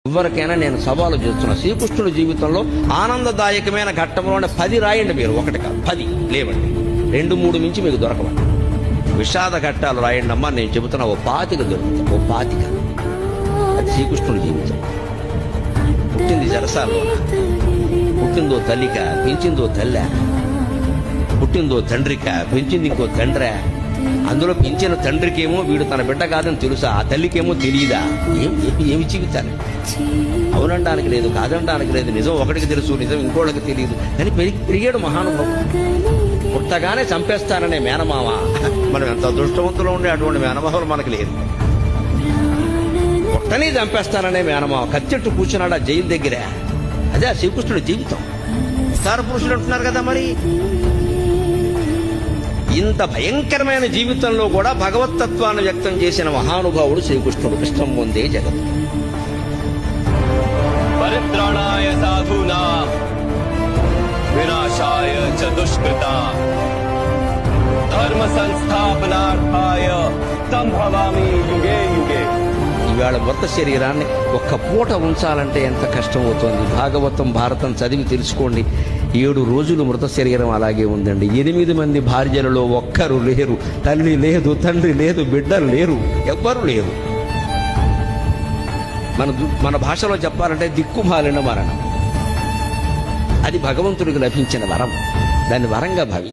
ఎవరికైనా నేను సవాలు చేస్తున్నా, శ్రీకృష్ణుడి జీవితంలో ఆనందదాయకమైన ఘట్టంలోనే 10 రాయండి. మీరు ఒకటి కాదు 10 లేవండి, 2-3 మించి మీకు దొరకవండి. విషాద ఘట్టాలు రాయండి అమ్మా. నేను చెబుతున్నా ఓ 25 దొరుకుతుంది, ఓ 25. అది శ్రీకృష్ణుడి జీవితం. పుట్టింది జరసాల్లో, పుట్టిందో తల్లిక, పెంచిందో తల్లె, పుట్టిందో తండ్రిక, పెంచింది ఇంకో తండ్రే. అందులో పెంచిన తండ్రికేమో వీడు తన బిడ్డ కాదని తెలుసా, ఆ తల్లికేమో తెలియదా? ఏమి జీవితాన్ని అవునడానికి లేదు, కాదనడానికి లేదు. నిజం ఒకటికి తెలుసు, నిజం ఇంకోళ్ళకి తెలియదు. కానీ పెరిగాడు మహానుభావుడు. పుట్టగానే చంపేస్తాననే మేనమామ. మనం ఎంత అదృష్టవంతులు ఉండే అటువంటి మేనమామలు మనకు లేదు. పుట్టని చంపేస్తాననే మేనమామ కత్తెట్టు కూర్చున్నాడు ఆ జైలు దగ్గర. అదే ఆ శ్రీకృష్ణుడి జీవితం. విస్తార పురుషులు అంటున్నారు కదా. మరి ఇంత భయంకరమైన జీవితంలో కూడా భగవత్తత్వాన్ని వ్యక్తం చేసిన మహానుభావుడు శ్రీకృష్ణుడు. కృష్ణం పొందే జగత్. పరిత్రాణాయ సాధూనాం వినాశాయ చ దుష్కృతాం ధర్మ సంస్థాపనార్థాయ సంభవామి యుగే యుగే. ఇవాళ మృత శరీరాన్ని ఒక్క పూట ఉంచాలంటే ఎంత కష్టం అవుతుంది. భాగవతం భారతం చదివి తెలుసుకోండి. 7 రోజులు మృత శరీరం అలాగే ఉందండి. 8 మంది భార్యలలో ఒక్కరు లేరు. తల్లి లేదు, తండ్రి లేదు, బిడ్డలు లేరు, ఎవ్వరు లేరు. మన భాషలో చెప్పాలంటే దిక్కుమాలిన మరణం. అది భగవంతుడికి లభించిన వరం. దాన్ని వరంగా భావి